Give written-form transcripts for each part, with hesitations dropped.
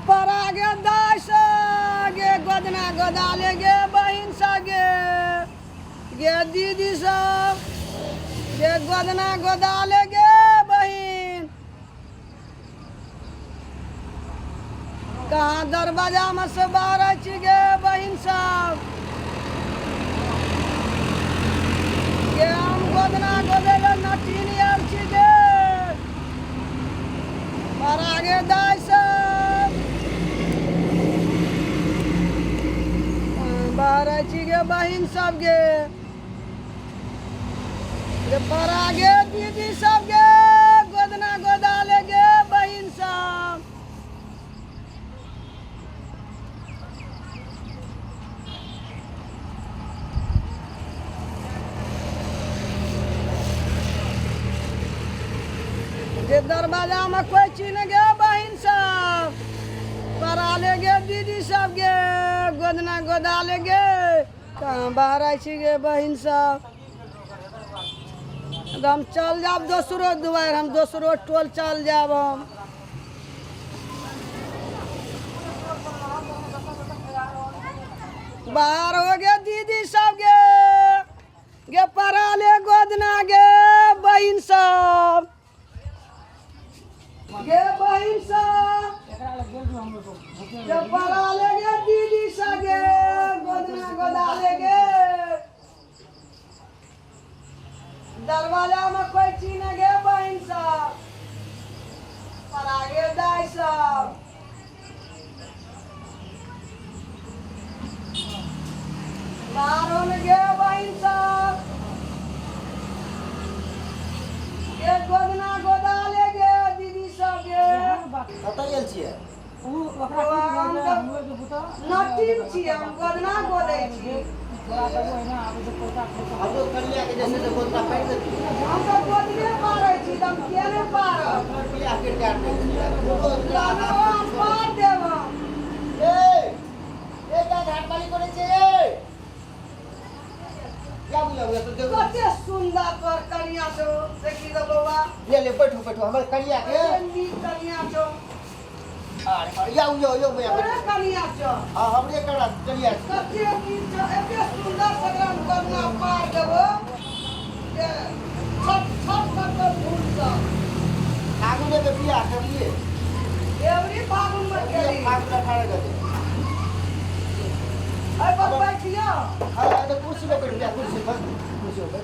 परा गे दास गे गोदना गोदाले गे बहिन गे गे दीदी सब गे गोदना गोदाले गे बहिन कहाँ दरवाजा में से बारह छी गे बहिन सब गे हम गोदना गोदेले नटीन यार छी गे परा गे दास बारह छी गे बहिन सब गे परा गे दीदी सब गे गोदना गोदाले गे बहिन सब गे दरवाजा में कोई चीज गे बहिन सब परा ले गे दीदी सब गे गोदना गोदाले गे कहाँ बाहर आई छी गे बहिन सब हम चल जाब दोसरो दुआर हम दोसरो टोल चल जाब हम बाहर हो गे दीदी सब गे गे परा ले गोदना गे बहिन सब गे बहिन सब गे परा ले गे दीदी सब गे गोदना गोदाले गे दरवाजा में कोई चीज न गे बहिन सब परा गे दाई सब बाहर में गे बहिन सब गे गोदना गोदाले गे दीदी सब गे कतऽ गेल छियै नटीन छी हम गोदना गोदै छी हमरो कलिया के जैसे से गोदना पैर देती हम तो गोदने पारै छी हम किया नहीं पारब कलिया के काट दे हम पार देब ए का घाट वाली करे छे क्या बोला हुआ तो देखो कते सुंदर पर कनिया छो देखी तो बौआ ले बैठो बैठो हमर कलिया के नी कनिया छो अरे यो मैं अरे कनिया छो हां हमरे करा कलिया कते नीक छो एते सुंदर सगरम गोदना पार देबो के छट छट कर फूल सब फागुन में बियाह कर लिए एवरी फागुन में केली फागुन 18 गते अरे बाबा बैठियो हां तो कुर्सी पे बैठ गया कुर्सी पे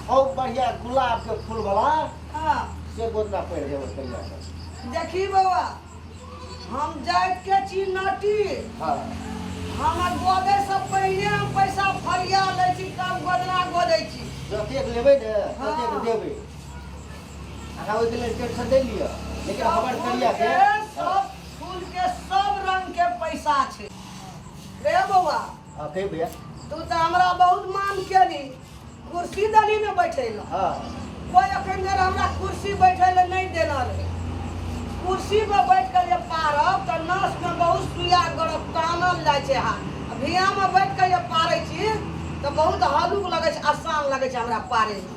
खूब बढ़िया गुलाब के फूल वाला हां से गोदना पैर देबो कलिया देखी बौआ हम जाइत के छी नटी हां हमर गोदे से पहले हम पैसा फरिया लै छी तब गोदना गोदै छी जतेक लेबै ने ततेक देबै अहाँ ओइ दिन टेंशन दे लिअ लेकिन हमर कलिया के सब फूल के सब रंग के पैसा छै रे बौआ हां कहि भैया तू तो हमरा बहुत मान केली कुर्सी दली में बैठेला हां कोई अखन देर हमरा कुर्सी बैठे ले नहीं देना रहे कुर्सी पे बैठ कर ये पारब त नस में बहुत सुइया गरब कानल जाय छै हाथ भिया में बैठ कर ये पारै छी तो बहुत हलुक लगे छै आसान लगे छै हमरा पारे में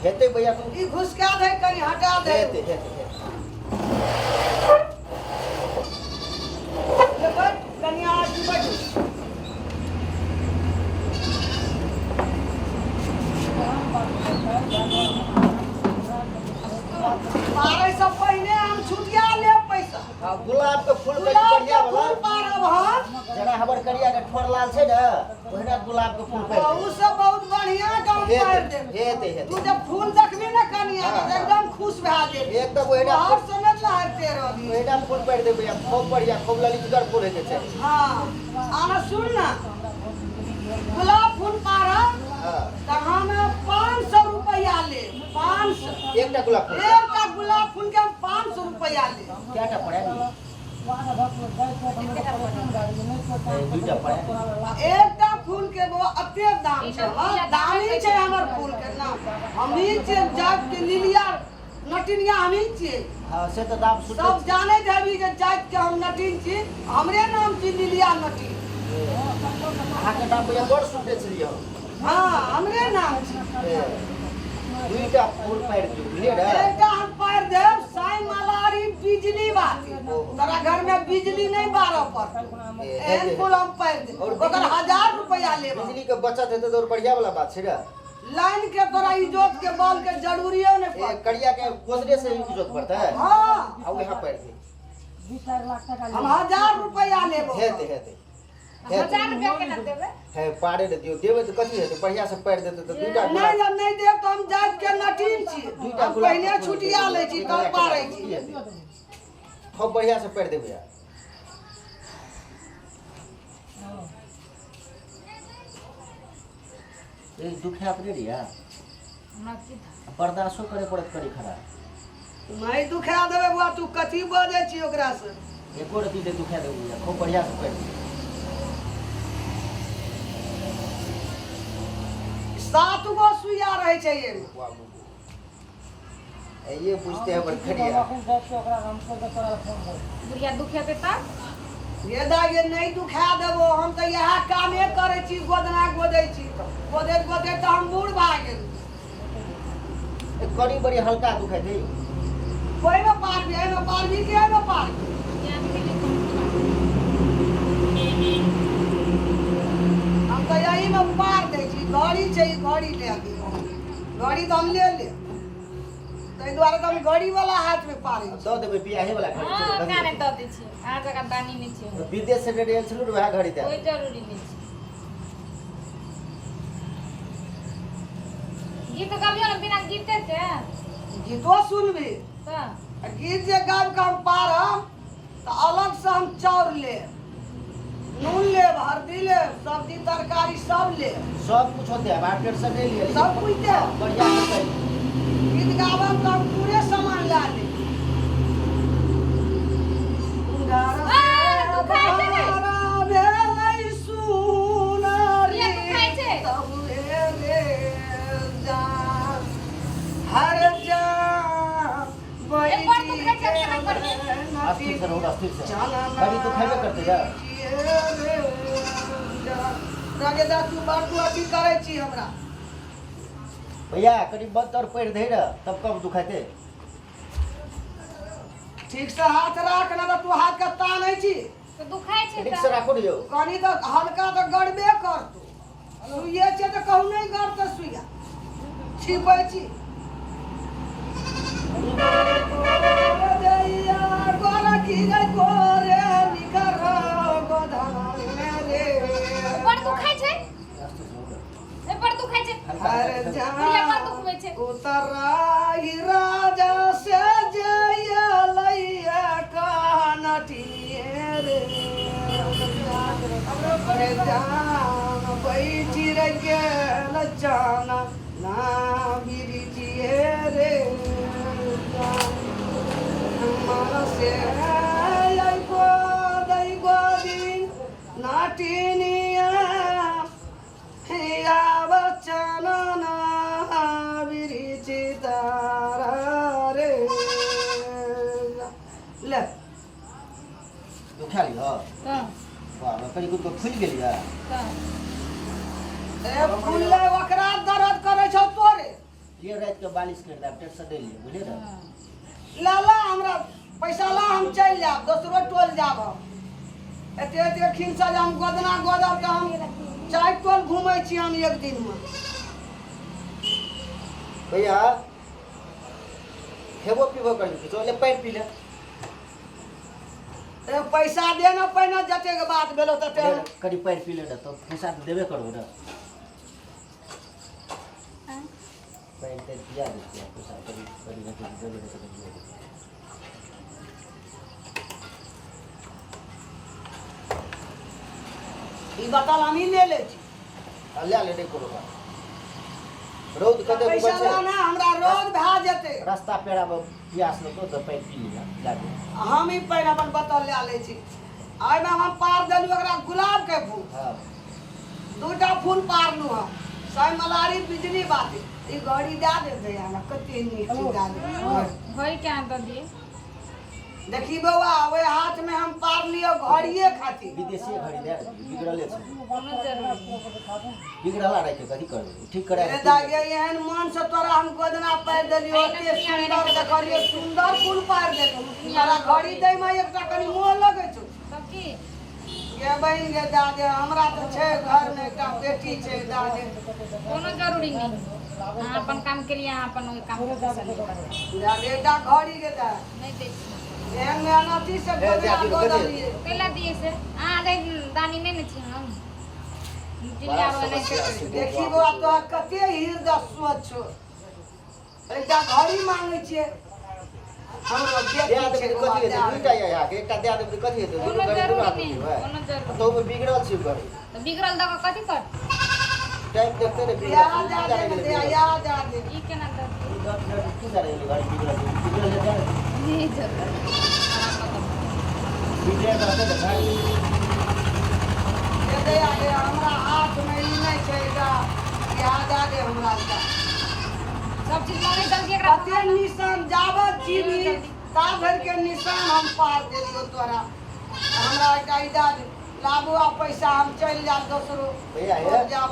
हेते भैया तू ई घुसका दे कनी हटा दे हेते ले बैठ कनी आज बैठ पारे से पहले हम छुटिया ले पैसा हां गुलाब के फूल के गुलाब बढ़िया के फूल वाला पारब हम जरा हमर करिया के ठोर लाल छै ने ओहना गुलाब के फूल पैर बहुत से बहुत बढ़िया काम कर दे हेते तू जब फूल देखबी ना कनिया हाँ। एकदम खुश भए जेबी एकदम ओहना हर समय लहरते रहबी ओहना फूल पैर दे भैया खूब बढ़िया खूब ललितगर फूल है छै हां आना सुन ना गुलाब फूल पारब हां त हम 500 रुपया ले 500 एकटा गुलाब फूल एकटा गुलाब फूल के 500 रुपया ले क्याटा पड़े दुटा पड़े एकटा फूल के वो अते दाम छै दामी छै हमर फूल के नाम हमही छै जात के लिलिया नटिनिया हमही छियै हां से तो दाम सुन सब जाने देबी जे जात के हम नटिन छी हमरे नाम छी लिलिया नटिन अहाँ के नाम भैया बड़ सुनते छलिए हां हमरे नाम छी दुईटा फूल पैर दियो बुझलिए रे एकटा हम पैर दे साई मलारी बिजली बाती तोरा घर में बिजली नहीं बारह पर एहन कुल हम पैर दे ओकर 1000 रुपया लेबो बिजली के बचत हेतै तो बढ़िया वाला बात छै रे लाइन के तोरा इज्जत के बल के जरूरियो नहीं ए पड़ कड़िया के गोदरे से इज्जत बढ़ता है हां आ यहाँ पैर दे 2-4 लाख टका हम 1000 रुपया लेबो हेतै 1000 रुपया केना देबे है पाड़े दे दियो देबे तो कथी हेतै बढ़िया से पैर देतै तो दूटा नहीं जब नहीं देब तो हम जात के नटीन छी हम पहले छुटिया ले छी तब पारै छी खूब बढ़िया से पैर देबे यार ए दुखे अपने रिया हमरा की था बर्दाश्तो करे पड़त करी खरा नहीं दुखा देबे बुआ तू कथी बजे छी ओकरा से एको रति दे दुखे देबे यार खूब बढ़िया से पैर दे 7 गो सुइया रहे छै ये ये पूछते हैं बड़खड़िया ओकरा हमको तो तोरा फोन कर बुढ़िया दुखेते तब ये दागे नहीं दुखा देबो हम तो यह कामे करे छी गोदना गोदै छी गोदे गोदे तो हम बूढ़ भा गेल कड़ी बड़ी हल्का दुखे दे कोई में पार भी है में पार भी के में पार हम तो यही में पार दे छी गाड़ी छै गाड़ी ले आगे गाड़ी तो हम ले तै द्वारा तो हम गाड़ी वाला हाथ में पारे छी दो देबे बियाहे वाला हां घड़ी काने द दै छी आ जगह दानी नहीं छै विदेश से रेडियल छलु रे वह घड़ी दे कोई जरूरी नहीं छै गीत गाबियो ना बिना गीते से गीतो सुनबी त गीत जे गाब के हम पारब तो अलग से हम चाउर ले नून ले हल्दी ले सब्जी तरकारी सब ले सब कुछ होते है मार्केट से ले लिए सब कुछ दे बढ़िया से गीत गाबब तो हम पूरे सामान ला ले दुखाइ छै ने? भेलै सुनारी ये दुखाइ छै? तब रे जान हर जान एक बार दुखाइ छै केना करबे अस्थिर से होगा अस्थिर से घड़ी तो खाइबे करते जा राजेदा तू बात अथी करे छी हमरा भैया करीब 72 पैर धै र तब कब दुखाते ठीक से हाथ राख ना तू हाथ के तानै छी तो दुखाइ छै ठीक से त राखो दियो कनी तो हल्का तो गड़बे कर तू सुइए छै तो कहू नहीं गड़ तो सुइया छिपै छी गोरा की गई गोरे निकर गोधन रे बड़ दुखाइ छै ए बड़ दुखाइ छै हर बुढ़िया बड़ दुखबै छै उतराई राजा से जय लैया कानटिए रे रे जान बैठी रे गेल जान ना बिरिजिए रे मन से आई गो दई गोदी नाटिनिया या बचन ना बिरिचितारा रे ले दुखा लियो त वाह करी कुछ खुल गेलिया त ए फुल्ले वकरा दर्द करे छौ तोरे ये रात के बालिश कर दे टेट से दे लिए बुझे ना लाला हमरा पैसा ला हम चल जाब दोसरो टोल जाब एते एते खिंचा जे हम गोदना गोदब त हम 4 टोल घूमै छी हम एक दिन में भैया खेबो पीबो करी तो ले पैर पी ले ए पैसा दे ना पहिने जते के बात भेलो तते करी पैर पी ले ना तो पैसा तो देबे करो ना पैर ते दिया दे पैसा करी करी ना देबे ना ई बताल हम ही ले ले छी ले ले करो रोज कते पैसा ला ना हमरा रोज भा जेते रास्ता पेड़ा में प्यास लगो तो पैर पी लिया जाके हम ही पहिने अपन बतल ले ले छी आइ में हम पार देलु एकरा गुलाब के फूल हां 2टा फूल पारलु हम साई मलारी बिजली बाती ई गाड़ी दे दे हमरा कते नीक चीज दे घड़ी के आन द दिए देखी बउआ ओए हाथ में हम पार लियो घड़िए खातिर विदेशी घड़ी दे बिगड़ले छै कोनो जरूरी नहीं बिगड़ला रह के कथी करबे ठीक करे ए दागे एहन मन से तोरा हम गोदना पार देली ओते सुंदर देखलिए सुंदर फूल पार देली तोरा घड़ी दे में एकटा कनी मोह लगे छ तब की के बहिन के दादे हमरा तो छै घर में एकटा बेटी छै दादे कोनो जरूरी नहीं अहाँ अपन काम के लिए अहाँ अपन ओइ काम दादे एकटा घड़ी के दा नहीं दे एहन मेहनती से गोदना गोदलिए कैला दिए से अहाँ दे दानी नहीं न छी हम जिला वाला नहीं देखी बा तो कते हृदय स्वच्छ छो एकटा घड़ी मांगे छिए हमरो दे बेटी दे छै कथि हेतै दुईटा या के एकटा दे दे कथि हेतै कोनो दुनू जरूरी गाड़ी नहीं दुनू कोनो जरूरी तो में बिगड़ल छी घड़ी तो बिगड़ल दक कथि कर टाइम देखते ने या बिगड़ल जा दे या जा दे ई केना कर की जा रही गाड़ी बिगड़ल जा नहीं जरूरी बिगड़ल रहते तो गाड़ी दे आगे हमरा हाथ में ई नहीं छै दा या जा दे हमरा दा सब चीज मांगे जल्दी एकरा कते निशान जावत जीवी ता भर के निशान हम पार देलियो तोरा हमरा एकटा ई दा दे लाबू आ पैसा हम चल जा दोसरो भैया और है जाब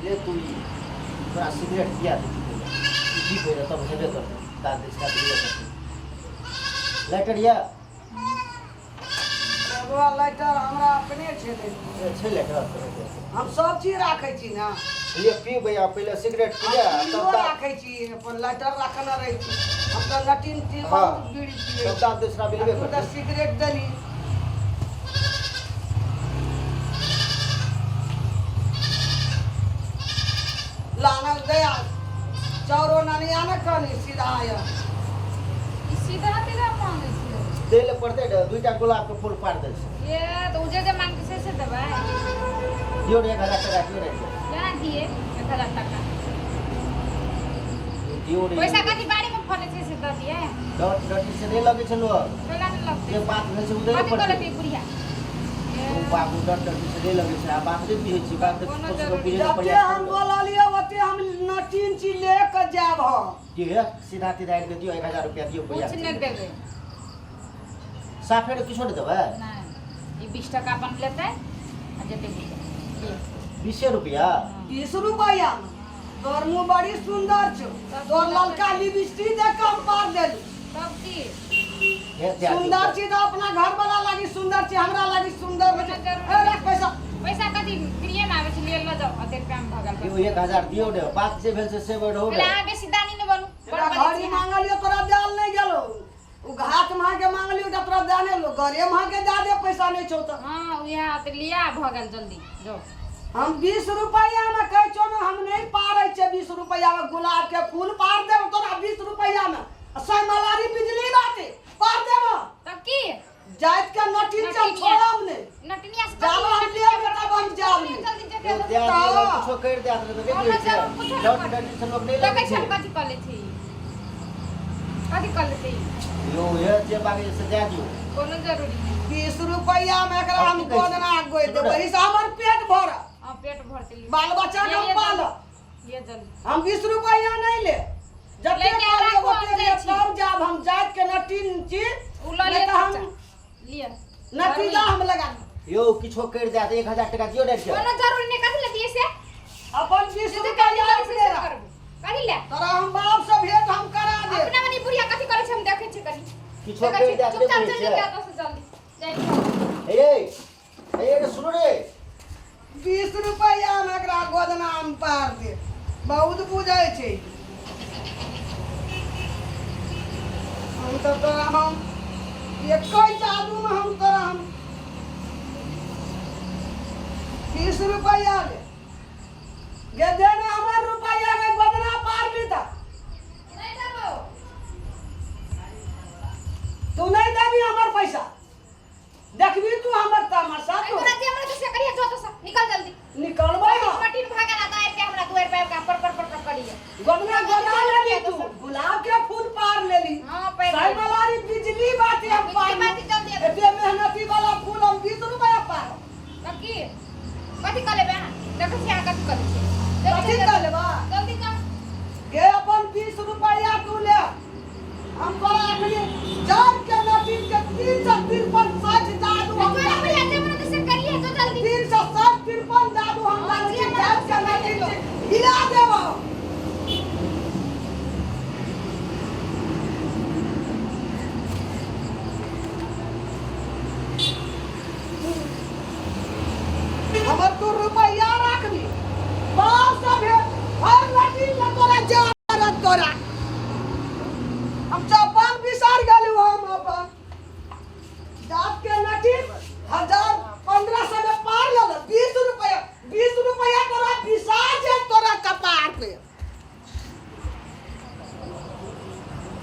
ये तू थोड़ा सिगरेट दिया दे जी पे तब हेबे कर दाद इसका दिया कर लाइटर या एगो लाइटर हमरा अपने छै दे छे लाइटर हम सब चीज राखै छी ना ये पी भैया पहले सिगरेट पिया हम तब राखै छी अपन लाइटर रखना रहै छी हम तो नटीन टी हाँ। बहुत बीड़ी पिए तब दाद दूसरा मिलबे तू कर तो सिगरेट देली लानक गया चौरो ननिया न कनी सीधा आया इसी तरह तेरा मांगे छी देले पड़ते दुईटा गुलाब के फूल पार दे ये तो उजे जे मांग से देबा दियो 1000 टका दियो रे क्या दिए 1000 टका दियो रे पैसा कथि बाड़ी में फले से दे दिए डट डट से नहीं लगे छलो कैला नहीं लगते ये बात है से उधर कथि पड़ते करे पी बुढ़िया बाबू डट डट से नहीं लगे छे बात रे भी छी बात कोनो तो जरूरी भी जते हम बोललिए ओते हम नटीन चीज लेके जाब हम कि है सीधा सीधा के दियो 1000 रुपया दियो भैया कुछ नहीं देबे साफे किछो नहीं देबे नहीं ये 20 टका अपन लेते आ जते ये 20 रुपया 20 रुपया में तोर मुंह बड़ी सुंदर छो तोर ललका लिपस्टिक दे कम पार देली सब की सुंदर चीज तो अपना घर वाला लागी सुंदर चीज हमरा लागी सुंदर कोनो ए जरूरी रख पैसा पैसा कथि प्रिय में आवे छी ले ल जाओ अते काम भगल दियो 1000 दियो ने बात से भेल से बढ़ो ले आ बेसी दानी ने बनू तेरा घड़ी मांगलियो तोरा जाल नहीं गेलो उ घाट मां के मांगलियो त तोरा जाने लो घरे मां के जा दे पैसा नहीं छौ त हां उया त लिया भगल जल्दी जो हम 20 रुपया में कह छो ना हम नहीं पारे छे 20 रुपया में गुलाब के फूल पार दे तोरा 20 रुपया में मलारी बिजली बाटे पार देब तब की जात के नटीन चल छोड़ब ने नटनिया से जाब हम ले बेटा बन जाब ने जल्दी जल्दी दिया जल्दी दियो कुछो कर दे तो देखिए छे डट डट से लोग नहीं लगे लगे छन छे कथि कर ले थी कथि कर ले थी यो ये जे बागे से दे दियो कोनो जरूरी नहीं 20 रुपया में एकरा हम गोदना गोइ दे वही से हमर पेट भर हां पेट भरते लिए बाल बच्चा के हम पाल ये जल्दी हम 20 रुपया नहीं ले जब लेके तक रखो, ओते हम दै छी। तब जाब हम जात के नटीन छी उला ले नहीं तो हम लिया नतीजा हम लगा यो किछो कर दे तो 1000 टका दियो रे कोनो जरूरी नहीं कथि ले दिए से अपन 20 सीधे रुपया कथि ले रहा कथि ले तोरा हम बाप से भेंट हम करा दे अपना मनी बुढ़िया कथि करे छै हम देखे छी कनी किछो कर दे तो चुपचाप देखिए चल जा तो जल्दी ए रे सुनो रे 20 रुपया में एकरा गोदना हम पार दे बहुत बुझै छै हम तो तोरा हम एकई जादू में हम तोरा हम 20 रुपया ले गे देना हमर रुपया के गोदना पार लीता नहीं देबो तू नहीं देबी हमर पैसा देखबी तू हमर तमाशा तू तोरा जे हमरा से करिए जो तो सब निकल जल्दी निकलबै ना मटीन भागा ना दायर के हमरा दुआर पे का पर करिए गोदना गोदना लेली तू गुलाब के फूल पार लेली हां पैर साई मलारी बिजली बाती हम पार बाती जल्दी एते मेहनती वाला फूल हम 20 रुपया पार तब की कथि कर ले